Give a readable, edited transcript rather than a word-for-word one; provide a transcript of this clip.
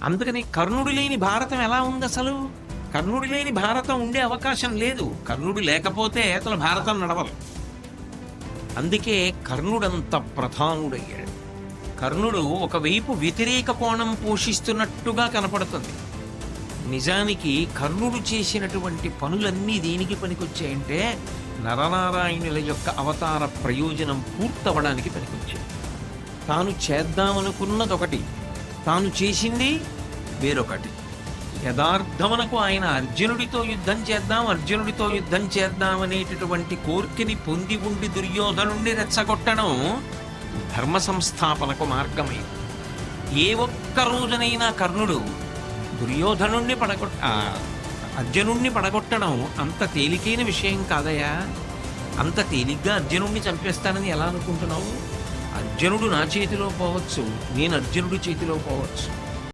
అందుకని కర్ణుడు లేని భారతం ఎలా ఉంది అసలు? కర్ణుడు లేని భారతం ఉండే అవకాశం లేదు. కర్ణుడు లేకపోతే అసలు భారతం నడవదు. అందుకే కర్ణుడంత ప్రధానుడయ్యాడు. కర్ణుడు ఒకవైపు వ్యతిరేక కోణం పోషిస్తున్నట్టుగా కనపడుతుంది. నిజానికి కర్ణుడు చేసినటువంటి పనులన్నీ దేనికి పనికొచ్చాయంటే నరనారాయణుల యొక్క అవతార ప్రయోజనం పూర్తవడానికి పనికొచ్చాయి. తాను చేద్దామనుకున్నది ఒకటి, తాను చేసింది వేరొకటి. యథార్థమునకు ఆయన అర్జునుడితో యుద్ధం చేద్దాం అనేటటువంటి కోర్కెని పొంది ఉండి దుర్యోధనుణ్ణి రెచ్చగొట్టడం ధర్మ సంస్థాపనకు మార్గమైంది. ఏ ఒక్క రోజునైనా కర్ణుడు దుర్యోధనుణ్ణి అర్జునుణ్ణి పడగొట్టడం అంత తేలికైన విషయం కాదయా. అంత తేలిగ్గా అర్జునుణ్ణి చంపేస్తానని ఎలా అనుకుంటున్నావు? అర్జునుడు నా చేతిలో పోవచ్చు, నేను అర్జునుడి చేతిలో పోవచ్చు.